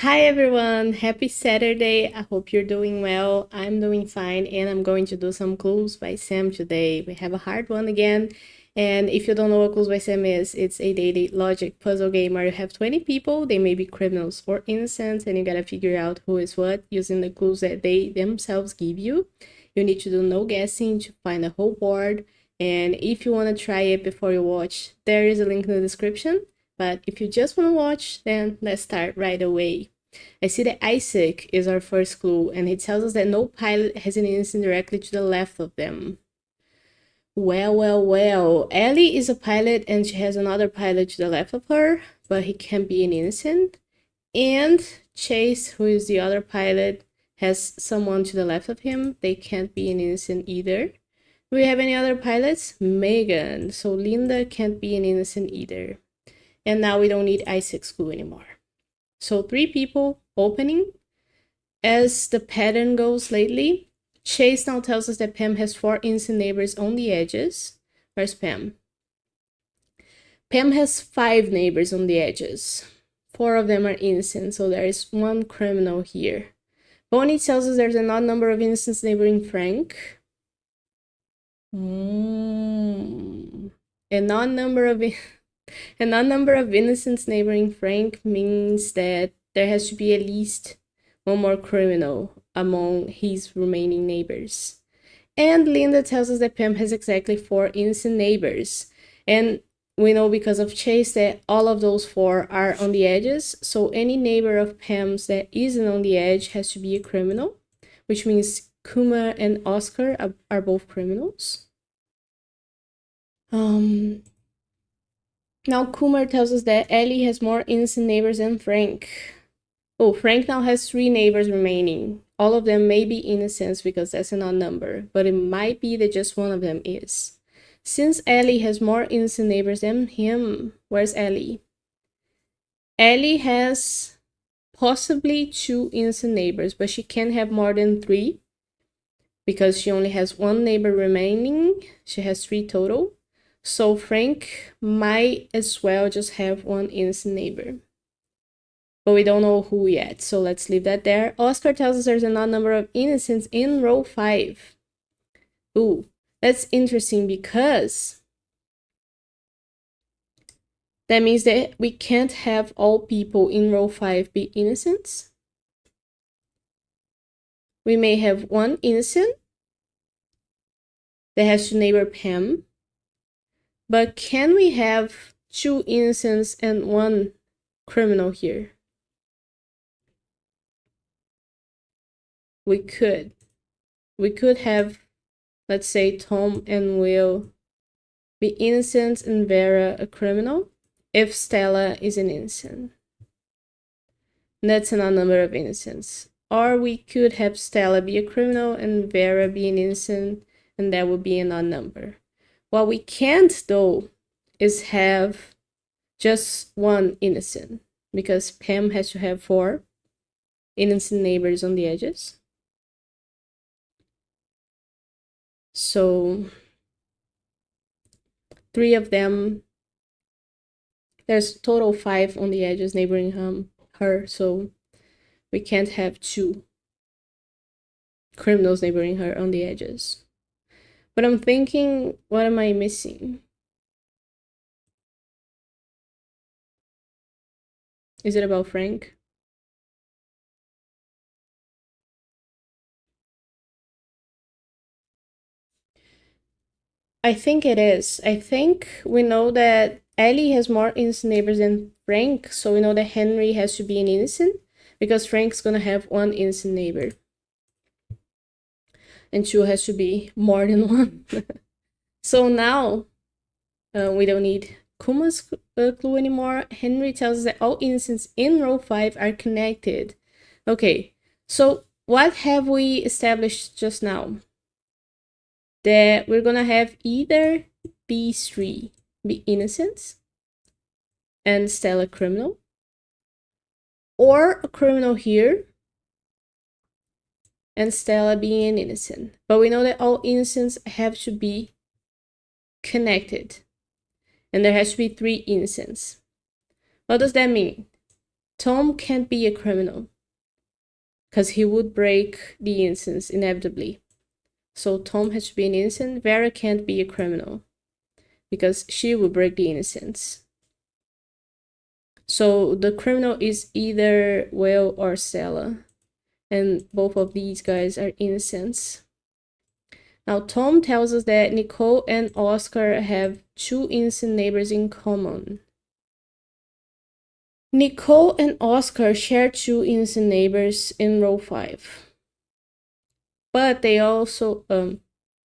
Hi everyone, happy Saturday. I hope you're doing well. I'm doing fine, and I'm going to do some Clues by Sam today. We have a hard one again. And if you don't know what Clues by Sam is, it's a daily logic puzzle game where you have 20 people, they may be criminals or innocent, and you gotta figure out who is what using the clues that they themselves give you. You need to do no guessing to find the whole board. And if you want to try it before you watch, there is a link in the description. But if you just want to watch, then let's start right away. I see that Isaac is our first clue, and it tells us that no pilot has an innocent directly to the left of them. Well. Ellie is a pilot, and she has another pilot to the left of her, but he can't be an innocent. And Chase, who is the other pilot, has someone to the left of him. They can't be an innocent either. Do we have any other pilots? Megan. So Linda can't be an innocent either. And now we don't need Isaac's clue anymore. So 3 people opening. As the pattern goes lately, Chase now tells us that Pam has 4 innocent neighbors on the edges. Where's Pam? Pam has 5 neighbors on the edges. 4 of them are innocent, so there is 1 criminal here. Bonnie tells us there's an odd number of innocents neighboring Frank. An odd number of innocents neighboring Frank means that there has to be at least 1 more criminal among his remaining neighbors. And Linda tells us that Pam has exactly 4 innocent neighbors. And we know because of Chase that all of those 4 are on the edges. So any neighbor of Pam's that isn't on the edge has to be a criminal, which means Kuma and Oscar are both criminals. Now Kumar tells us that Ellie has more innocent neighbors than Frank. Oh, Frank now has 3 neighbors remaining. All of them may be innocents because that's an odd number, but it might be that just one of them is. Since Ellie has more innocent neighbors than him, where's Ellie? Ellie has possibly 2 innocent neighbors, but she can't have more than 3 because she only has 1 neighbor remaining. She has 3 total. So Frank might as well just have 1 innocent neighbor. But we don't know who yet, so let's leave that there. Oscar tells us there's an odd number of innocents in row 5. Ooh, that's interesting because that means that we can't have all people in row 5 be innocents. We may have 1 innocent that has to neighbor Pam. But can we have 2 innocents and 1 criminal here? We could. We could have, let's say, Tom and Will be innocent and Vera a criminal if Stella is an innocent. That's an odd number of innocents. Or we could have Stella be a criminal and Vera be an innocent, and that would be an odd number. What we can't, though, is have just 1 innocent, because Pam has to have 4 innocent neighbors on the edges. So 3 of them, there's total 5 on the edges neighboring her, so we can't have 2 criminals neighboring her on the edges. But I'm thinking, what am I missing? Is it about Frank? I think it is. I think we know that Ellie has more innocent neighbors than Frank, so we know that Henry has to be an innocent, because Frank's gonna have 1 innocent neighbor. And 2 has to be more than 1. So now, we don't need Kuma's clue anymore. Henry tells us that all innocents in row 5 are connected. Okay, so what have we established just now? That we're gonna have either these 3 be innocents and Stella criminal, or a criminal here and Stella being an innocent. But we know that all innocents have to be connected, and there has to be 3 innocents. What does that mean? Tom can't be a criminal because he would break the innocence inevitably. So Tom has to be an innocent. Vera can't be a criminal because she would break the innocence. So the criminal is either Will or Stella, and both of these guys are innocents. Now Tom tells us that Nicole and Oscar have 2 innocent neighbors in common. Nicole and Oscar share 2 innocent neighbors in row 5. But they also,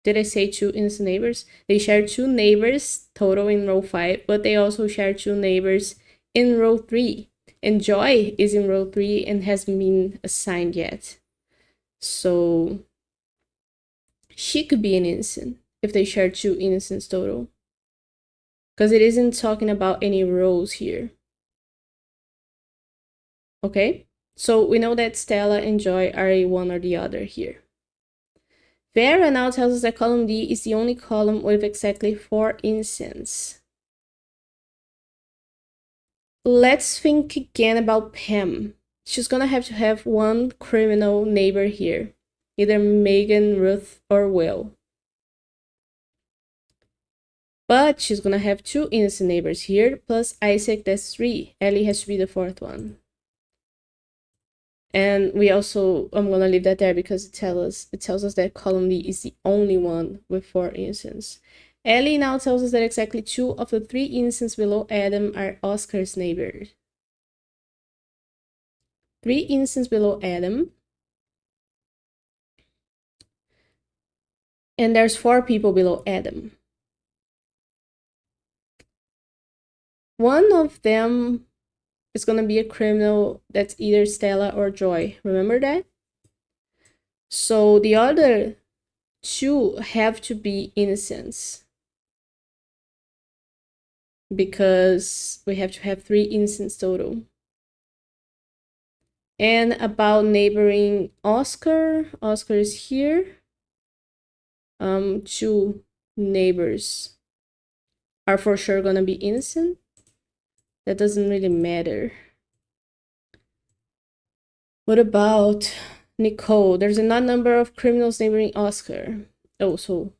did I say 2 innocent neighbors? They share 2 neighbors total in row 5, but they also share 2 neighbors in row 3. And Joy is in row 3 and hasn't been assigned yet. So she could be an innocent if they share 2 innocents total. Because it isn't talking about any rows here. Okay? So we know that Stella and Joy are a one or the other here. Vera now tells us that column D is the only column with exactly 4 innocents. Let's think again about Pam. She's gonna have to have 1 criminal neighbor here. Either Megan, Ruth, or Will. But she's gonna have 2 innocent neighbors here, plus Isaac, that's 3. Ellie has to be the 4th one. And we also, I'm gonna leave that there because it tells us that column D is the only one with 4 innocents. Ellie now tells us that exactly 2 of the 3 innocents below Adam are Oscar's neighbors. 3 innocents below Adam. And there's 4 people below Adam. One of them is gonna be a criminal that's either Stella or Joy. Remember that? So the other 2 have to be innocents. Because we have to have 3 innocents total. And about neighboring Oscar, Oscar is here. 2 neighbors are for sure gonna be innocent. That doesn't really matter. What about Nicole? There's an odd number of criminals neighboring Oscar. Oh, so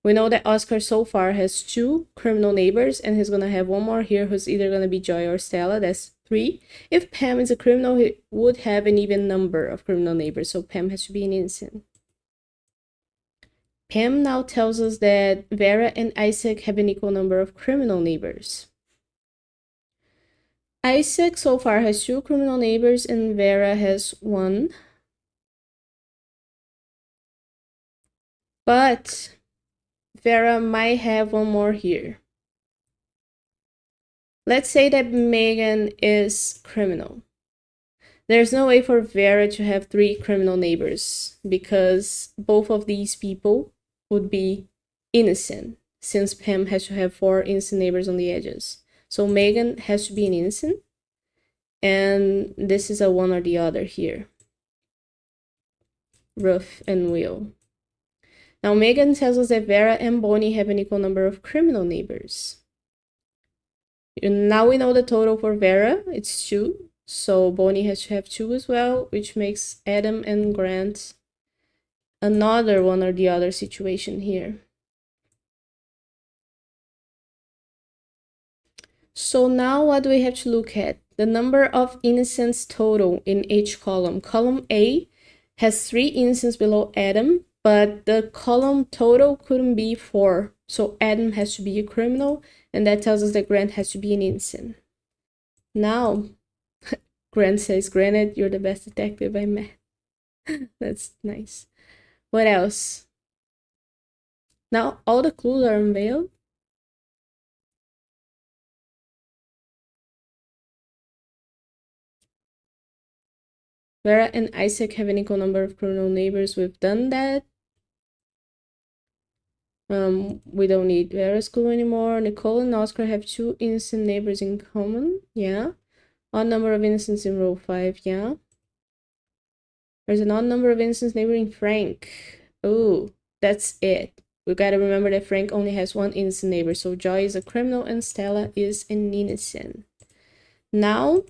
we know that Oscar so far has 2 criminal neighbors, and he's gonna have 1 more here who's either gonna be Joy or Stella. That's 3. If Pam is a criminal, he would have an even number of criminal neighbors, so Pam has to be an innocent. Pam now tells us that Vera and Isaac have an equal number of criminal neighbors. Isaac so far has 2 criminal neighbors and Vera has 1. But Vera might have 1 more here. Let's say that Megan is criminal. There's no way for Vera to have 3 criminal neighbors because both of these people would be innocent since Pam has to have 4 innocent neighbors on the edges. So Megan has to be an innocent, and this is a one or the other here. Ruth and Will. Now Megan tells us that Vera and Bonnie have an equal number of criminal neighbors. And now we know the total for Vera, it's 2. So Bonnie has to have 2 as well, which makes Adam and Grant another one or the other situation here. So now what do we have to look at? The number of innocents total in each column. Column A has 3 innocents below Adam, but the column total couldn't be 4. So Adam has to be a criminal, and that tells us that Grant has to be an innocent. Now, Grant says, "Granted, you're the best detective I met." That's nice. What else? Now all the clues are unveiled. Vera and Isaac have an equal number of criminal neighbors. We've done that. We don't need Vera's clue anymore. Nicole and Oscar have 2 innocent neighbors in common. Yeah. Odd number of innocents in row 5. Yeah. There's an odd number of innocents neighboring Frank. Oh, that's it. We gotta remember that Frank only has 1 innocent neighbor. So Joy is a criminal and Stella is an innocent. Now,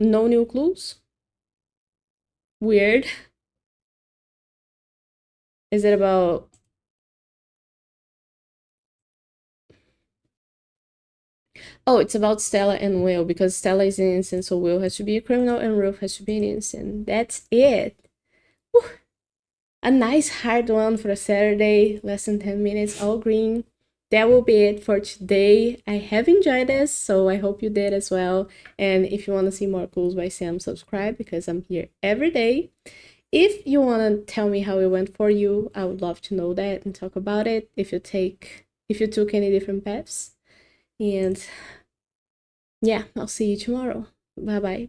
No new clues? Weird. Is it about... Oh, it's about Stella and Will, because Stella is innocent, so Will has to be a criminal and Ruth has to be an innocent. That's it. Whew. A nice hard one for a Saturday, less than 10 minutes, all green. That will be it for today. I have enjoyed this, so I hope you did as well. And if you want to see more Clues by Sam, subscribe, because I'm here every day. If you want to tell me how it went for you, I would love to know that and talk about it. If you took any different paths. And yeah, I'll see you tomorrow. Bye bye.